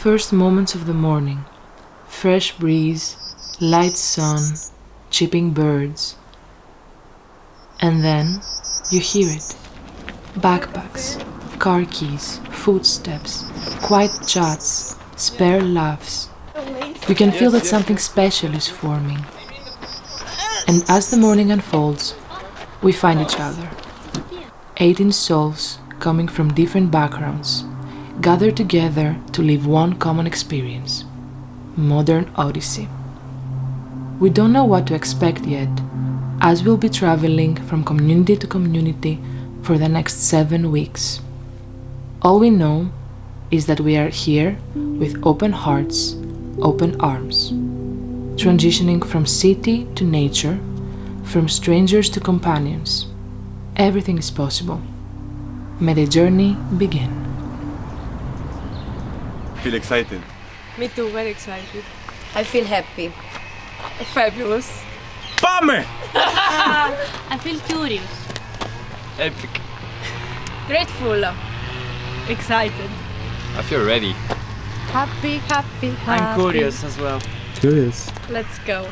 first moments of the morning. Fresh breeze, light sun, chirping birds. And then you hear it. Backpacks, car keys, footsteps, quiet chats, spare laughs. You can feel that something special is forming. And as the morning unfolds, we find each other. 18 souls coming from different backgrounds, gathered together to live one common experience. Modern Odyssey. We don't know what to expect yet, as we'll be traveling from community to community for the next 7 weeks. All we know is that we are here with open hearts, open arms, transitioning from city to nature, from strangers to companions. Everything is possible. May the journey begin. Feel excited. Me too, very excited. I feel happy. Fabulous. Πάμε! I feel curious. Epic. Grateful. Excited. I feel ready. Happy. I'm curious as well. Curious. Let's go.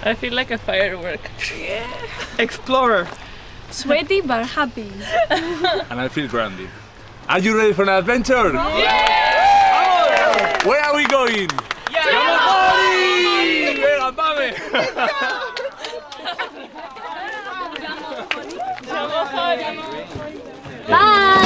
I feel like a firework. Explorer. Sweaty but happy. And I feel grounded. Are you ready for an adventure? Yeah! Where are we going? Yamochori! Venga, πάμε! Bye!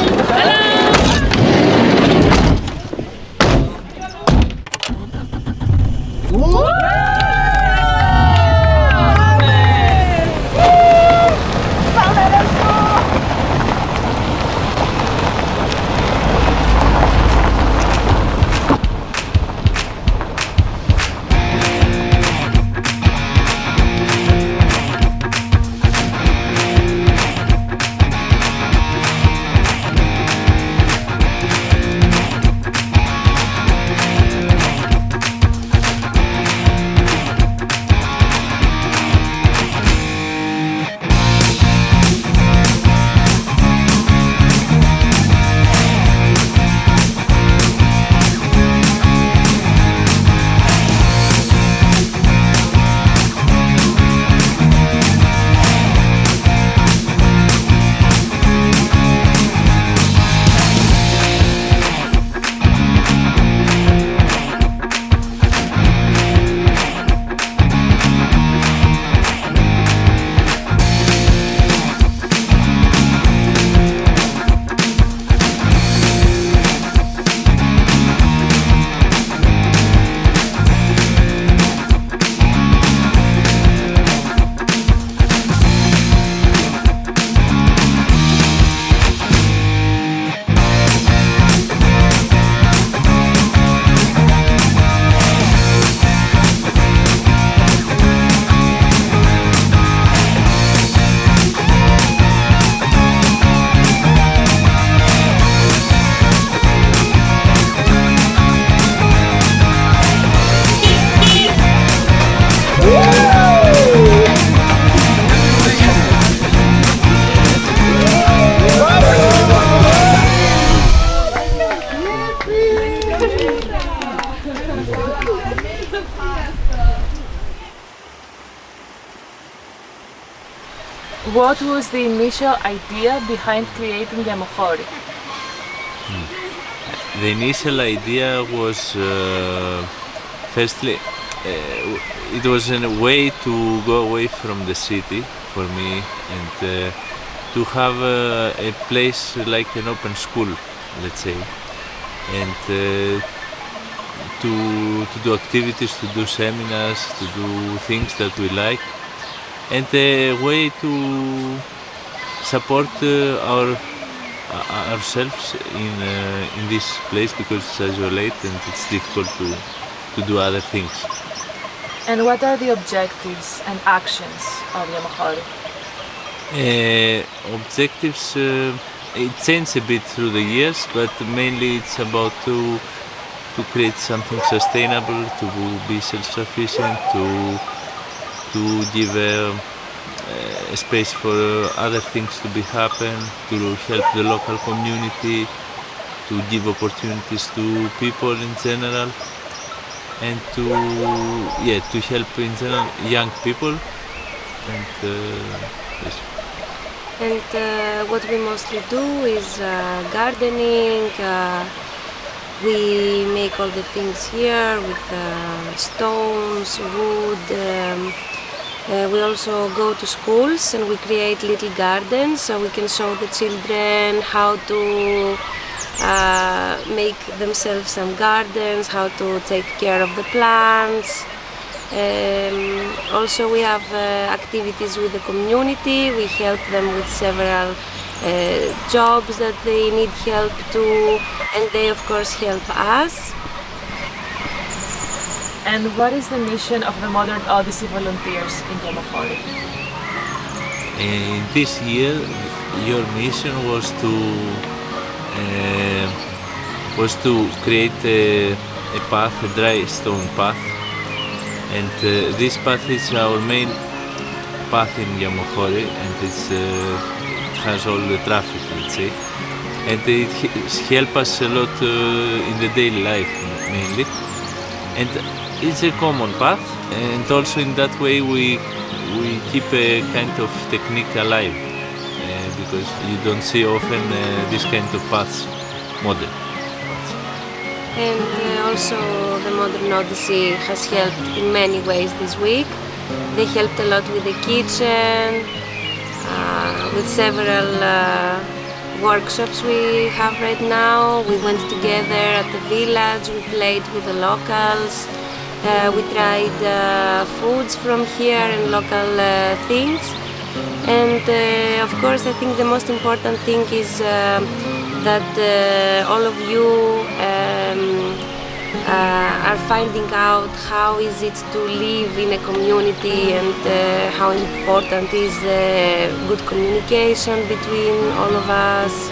What was the initial idea behind creating Yamochori? The initial idea was, firstly, it was in a way to go away from the city for me and to have a place like an open school, let's say, and to do activities, to do seminars, to do things that we like, and a way to support ourselves in this place because it's isolated and it's difficult to do other things. And what are the objectives and actions of Yamochori? Objectives, it changed a bit through the years, but mainly it's about to create something sustainable, to be self-sufficient, to give a space for other things to be happen, to help the local community, to give opportunities to people in general, and to help in general young people, and yes. And what we mostly do is gardening. We make all the things here with stones, wood. We also go to schools and we create little gardens so we can show the children how to make themselves some gardens, how to take care of the plants. Also we have activities with the community. We help them with several jobs that they need help to, and they of course help us. And what is the mission of the Modern Odyssey volunteers in Yamochori? This year, your mission was to create a path, a dry stone path, and this path is our main path in Yamochori, and it has all the traffic, let's say, and it helps us a lot in the daily life mainly, and it's a common path, and also in that way we keep a kind of technique alive, because you don't see often this kind of paths modern. And also the Modern Odyssey has helped in many ways this week. They helped a lot with the kitchen, with several workshops we have right now. We went together at the village, we played with the locals, we tried foods from here and local things. And of course I think the most important thing is that all of you are finding out how is it to live in a community, and how important is good communication between all of us.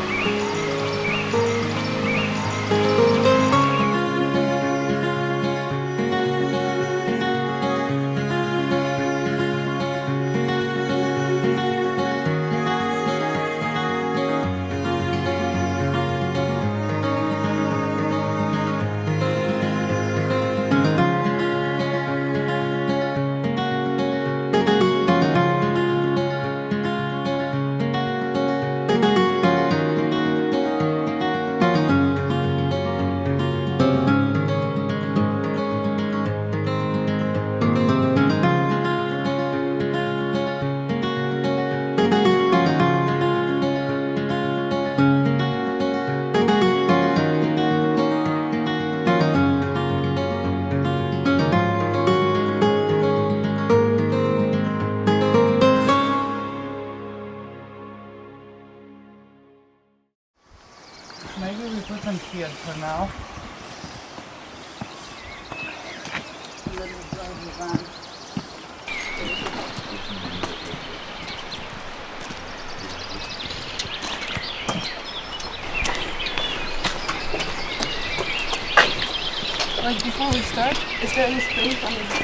Maybe we put them here for now. Like before we start, is there any space under the seat?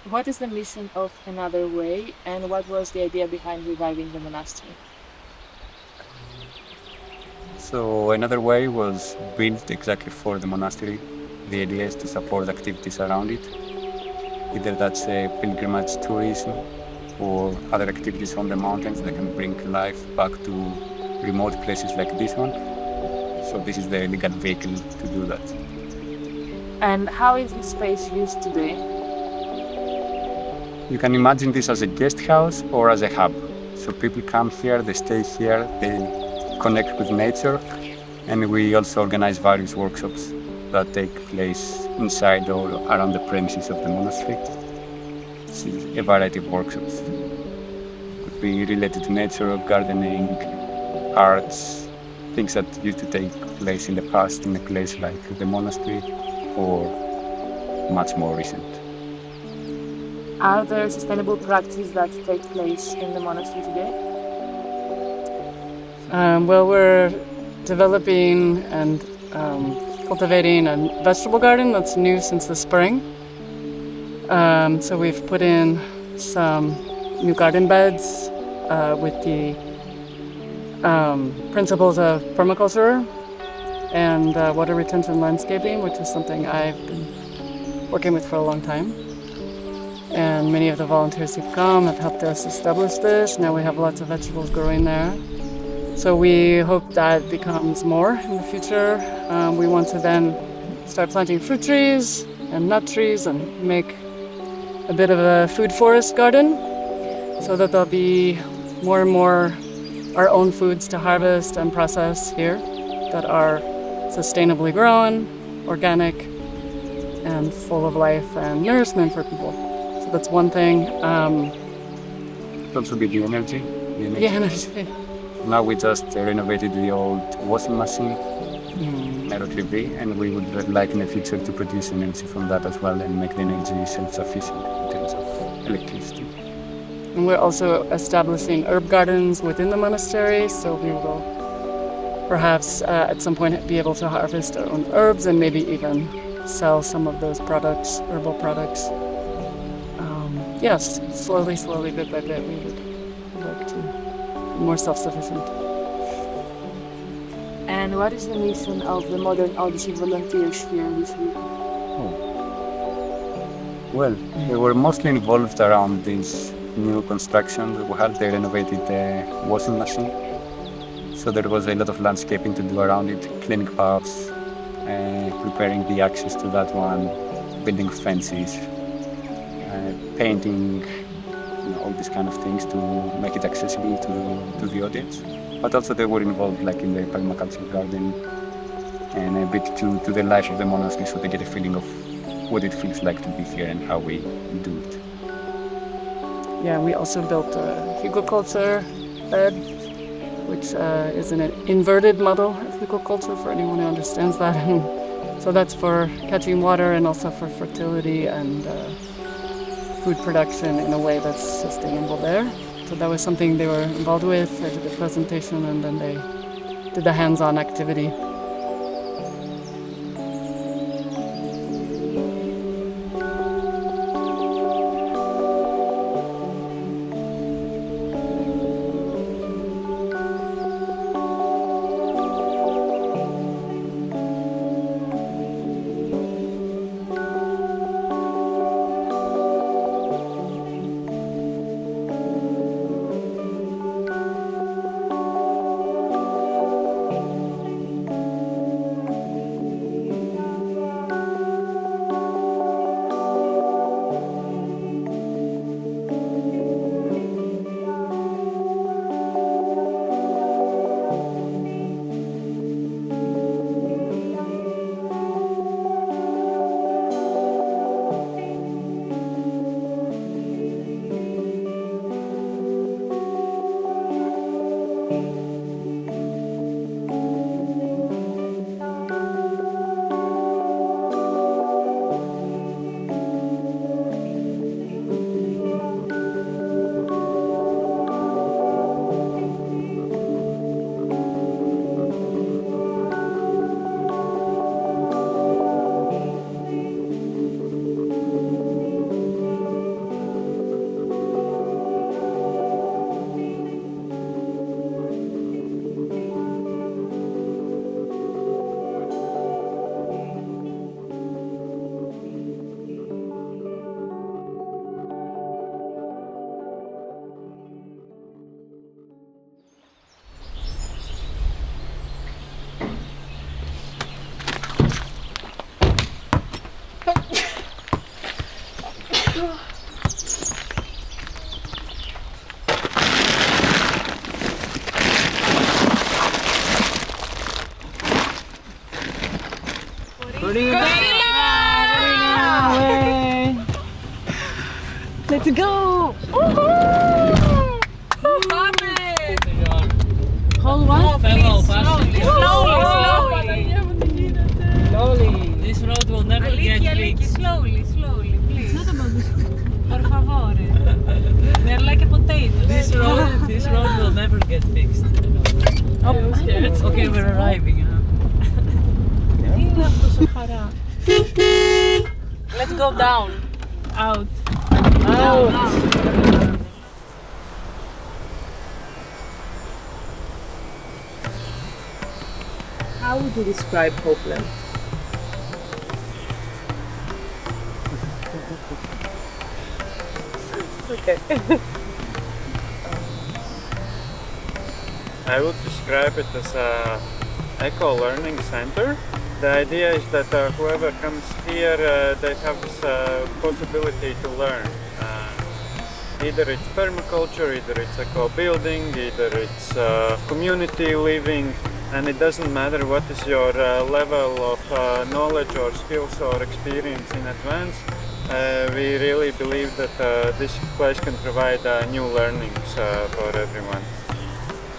What is the mission of Another Way, and what was the idea behind reviving the monastery? So Another Way was built exactly for the monastery. The idea is to support activities around it, either that's pilgrimage tourism or other activities on the mountains that can bring life back to remote places like this one. So this is the legal vehicle to do that. And how is this space used today? You can imagine this as a guest house or as a hub. So people come here, they stay here, they connect with nature, and we also organize various workshops that take place inside or around the premises of the monastery. It's a variety of workshops. Could be related to nature, gardening, arts, things that used to take place in the past in a place like the monastery, or much more recent. Are there sustainable practices that take place in the monastery today? Well, we're developing and cultivating a vegetable garden that's new since the spring. So we've put in some new garden beds with the principles of permaculture and water retention landscaping, which is something I've been working with for a long time. And many of the volunteers who've come have helped us establish this. Now we have lots of vegetables growing there. So we hope that becomes more in the future. We want to then start planting fruit trees and nut trees and make a bit of a food forest garden so that there'll be more and more our own foods to harvest and process here that are sustainably grown, organic, and full of life and nourishment for people. So that's one thing. It also be the energy. The energy. Now we just renovated the old washing machine, Aero3V, and we would like in the future to produce energy from that as well and make the energy self-sufficient in terms of electricity. And we're also establishing herb gardens within the monastery, so we will perhaps at some point be able to harvest our own herbs and maybe even sell some of those products, herbal products. Yes, slowly, bit by bit, we would like to be more self-sufficient. And what is the mission of the modern Odyssey volunteers here this week? Well, they were mostly involved around these new constructions we had. They renovated the washing machine. So there was a lot of landscaping to do around it, cleaning paths, preparing the access to that one, building fences, painting, all these kind of things to make it accessible to the audience. But also they were involved like in the permaculture garden and a bit to the life of the monastery, so they get a feeling of what it feels like to be here and how we do it. Yeah, we also built a hugelkultur bed, which is an inverted model of hugelkultur for anyone who understands that. So that's for catching water and also for fertility and food production in a way that's sustainable there. So that was something they were involved with. I did the presentation and then they did the hands-on activity. Let's go! Hold one, please. Slowly. This road will never get fixed. Slowly, please. It's not about this. Por favore. They're like a potato. This road will never get fixed. Okay, we're arriving. Let's go down. Out. How would you describe Hopeland? Okay. I would describe it as a eco-learning center. The idea is that whoever comes here, they have this possibility to learn. Either it's permaculture, either it's eco-building, either it's community living, and it doesn't matter what is your level of knowledge or skills or experience in advance. We really believe that this place can provide new learnings for everyone.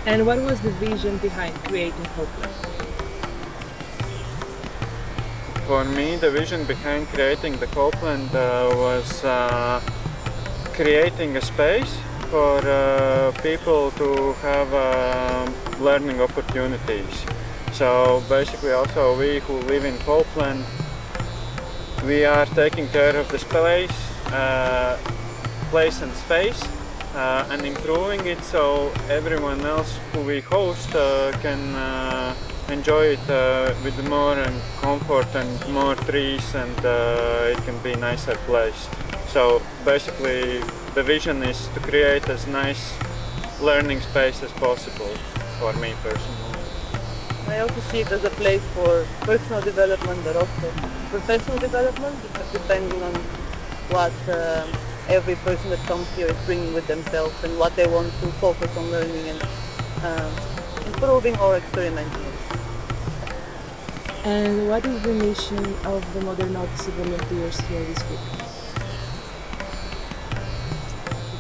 And what was the vision behind creating Hopeland? For me, the vision behind creating the Hopeland was creating a space for people to have learning opportunities. So basically also we who live in Hopeland, we are taking care of this place and space and improving it so everyone else who we host can enjoy it with more comfort and more trees, and it can be a nicer place. So basically the vision is to create as nice learning space as possible for me personally. I also see it as a place for personal development but also professional development, depending on what every person that comes here is bringing with themselves and what they want to focus on learning and improving or experimenting. And what is the mission of the Modern Odyssey volunteers here this week?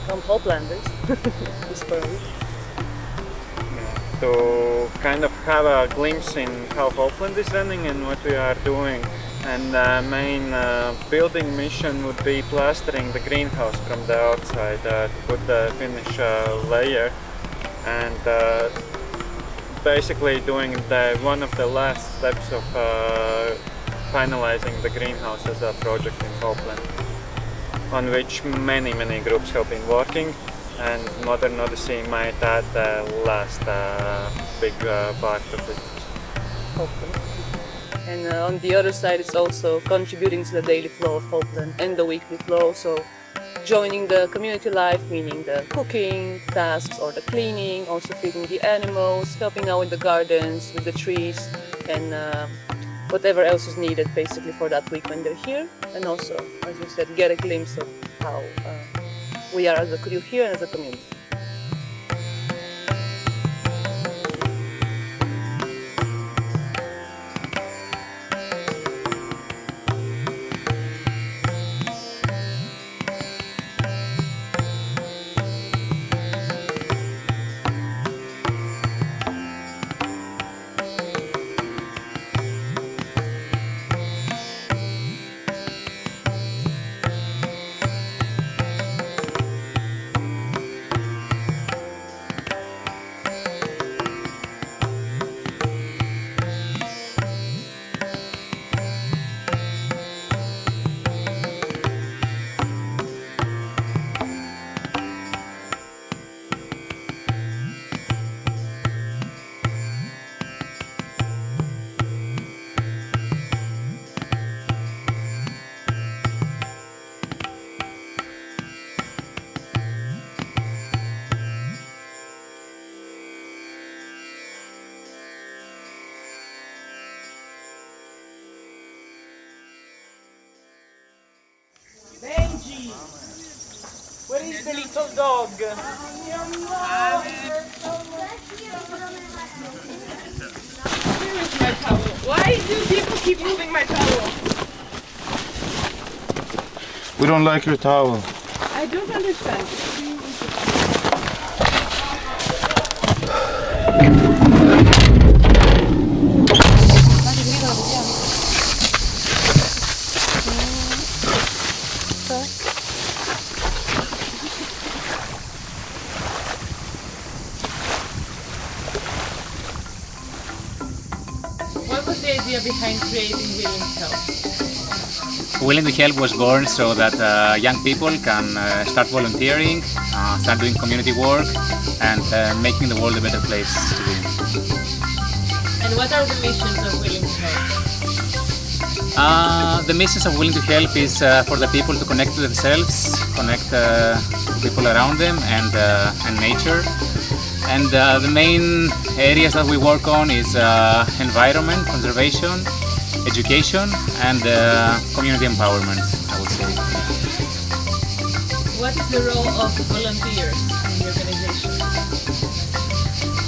Become Hopelanders this for a week. To kind of have a glimpse in how Hopeland is running and what we are doing. And the main building mission would be plastering the greenhouse from the outside to put the finish layer, and basically doing one of the last steps of finalizing the greenhouse as a project in Hopeland, on which many groups have been working, and Modern Odyssey might add the last big part of it. Hopefully. And on the other side, it's also contributing to the daily flow of Hopeland and the weekly flow. So joining the community life, meaning the cooking tasks or the cleaning, also feeding the animals, helping out with the gardens, with the trees, and whatever else is needed basically for that week when they're here. And also, as you said, get a glimpse of how we are as a crew here and as a community. Benji! Where is the little dog? Why do people keep moving my towel. We don't like your towel. I don't understand. What was the idea behind creating Willing to Help? Willing to Help was born so that young people can start volunteering, start doing community work, and making the world a better place to live. And what are the missions of Willing to Help? The missions of Willing to Help is for the people to connect to themselves, connect to people around them and nature. And the main areas that we work on is environment, conservation, education and community empowerment, I would say. What is the role of the volunteers in the organization?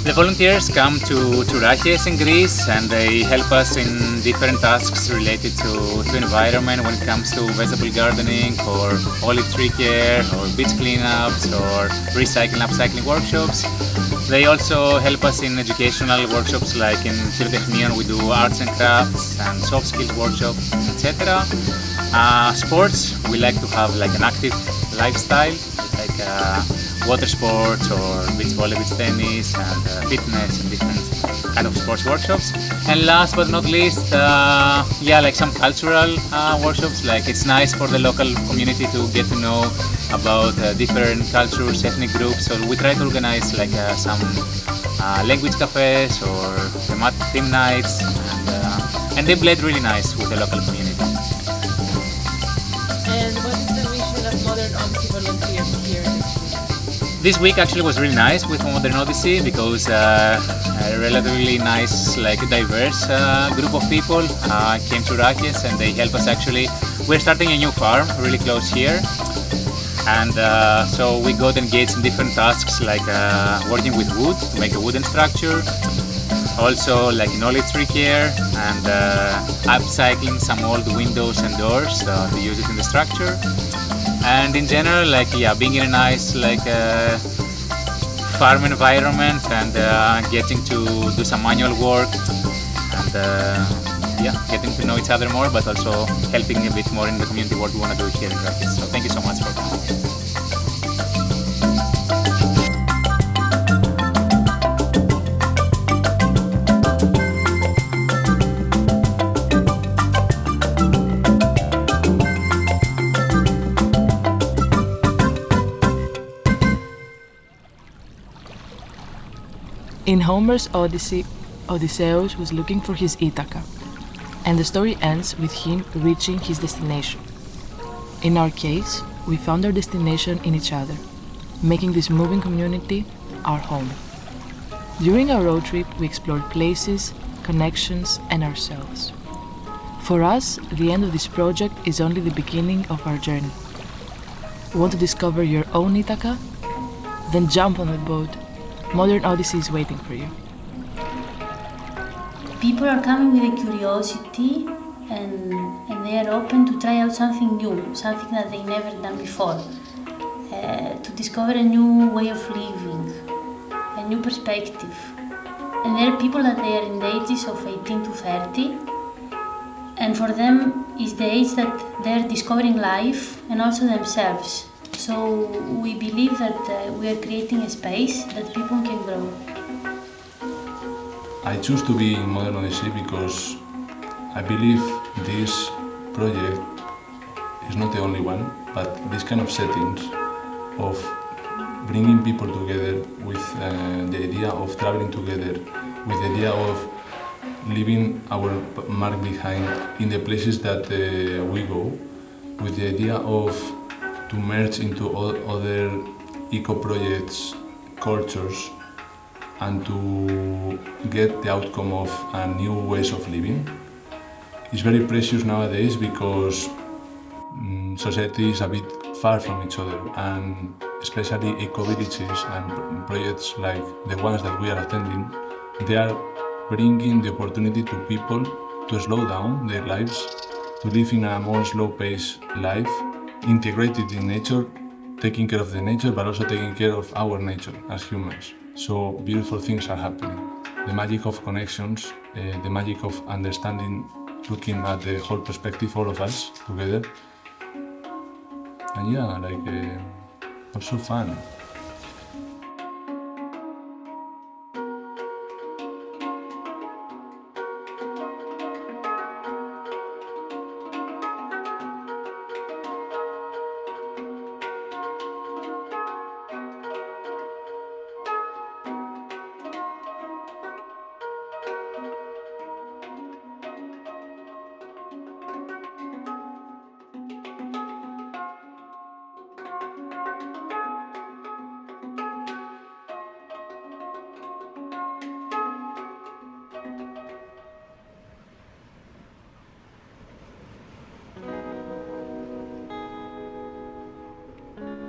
The volunteers come to Raches in Greece and they help us in different tasks related to environment when it comes to vegetable gardening or olive tree care or beach cleanups or recycling, upcycling workshops. They also help us in educational workshops like in Hyrotechnion we do arts and crafts and soft skills workshops, etc. Sports, we like to have like an active lifestyle, like water sports or beach volley, beach tennis and fitness and different kind of sports workshops. And last but not least, like some cultural workshops, like it's nice for the local community to get to know about different cultures, ethnic groups. So we try to organize like some language cafes or theme nights and they blend really nice with the local community. And what is the mission of Modern Odyssey volunteers here this week? This week actually was really nice with Modern Odyssey because a relatively nice, like diverse group of people came to Raches and they help us actually. We're starting a new farm really close here. And so we got engaged in different tasks like working with wood to make a wooden structure, also like in olive tree care and upcycling some old windows and doors to use it in the structure. And in general, like being in a nice like farm environment and getting to do some manual work and getting to know each other more, but also helping a bit more in the community work we want to do here in Raches. So thank you so much for coming. In Homer's Odyssey, Odysseus was looking for his Ithaca, and the story ends with him reaching his destination. In our case, we found our destination in each other, making this moving community our home. During our road trip, we explored places, connections, and ourselves. For us, the end of this project is only the beginning of our journey. Want to discover your own Ithaca? Then jump on the boat. Modern Odyssey is waiting for you. People are coming with a curiosity and they are open to try out something new, something that they never done before, to discover a new way of living, a new perspective. And there are people that they are in the ages of 18 to 30, and for them is the age that they are discovering life and also themselves. So we believe that we are creating a space that people can grow. I choose to be in Modern Odyssey because I believe this project is not the only one, but this kind of settings of bringing people together with the idea of traveling together, with the idea of leaving our mark behind in the places that we go, with the idea of to merge into other eco-projects, cultures, and to get the outcome of new ways of living. It's very precious nowadays because society is a bit far from each other, and especially eco-villages and projects like the ones that we are attending, they are bringing the opportunity to people to slow down their lives, to live in a more slow-paced life, integrated in nature, taking care of the nature, but also taking care of our nature as humans. So beautiful things are happening. The magic of connections, the magic of understanding, looking at the whole perspective, all of us together. And yeah, also fun.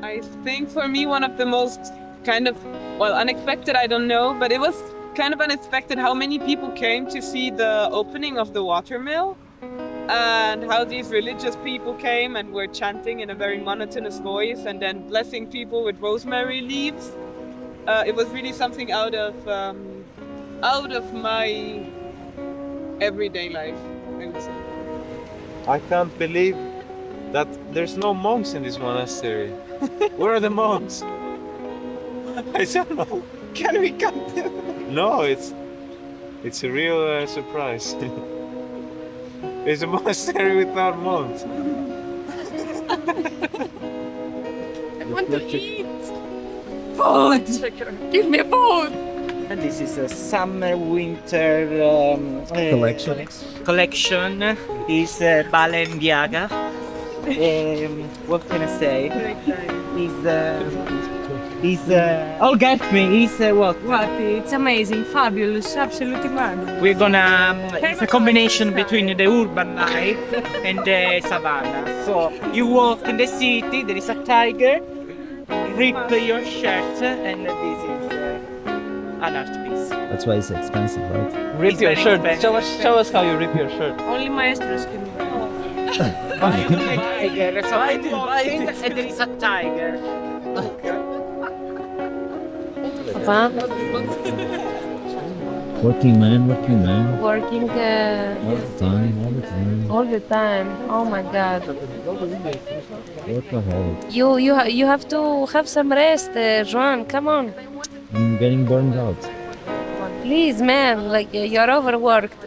I think for me one of the most unexpected, I don't know, but it was kind of unexpected how many people came to see the opening of the watermill and how these religious people came and were chanting in a very monotonous voice and then blessing people with rosemary leaves. It was really something out of my everyday life, I would say. I can't believe that there's no monks in this monastery. Where are the monks? I don't know. Can we come to? No, it's a real surprise. It's a monastery without monks. I want to eat food. Give me food. And this is a summer-winter collection. Is Balenciaga. What can I say? Oh, get me! What? What? It's amazing, fabulous, absolutely marvelous. We're gonna. It's a combination between the urban life and the savannah. So you walk in the city. There is a tiger. Rip your shirt, and this is an art piece. That's why it's expensive, right? Rip your shirt. Show us how you rip your shirt. Only maestros can do it. Tiger. So I walk in, and there is a tiger. Working man. Working All the time. all the time. Oh my God. Workaholic. You have to have some rest, Joan. Come on. I'm getting burned out. Please, man. Like you're overworked.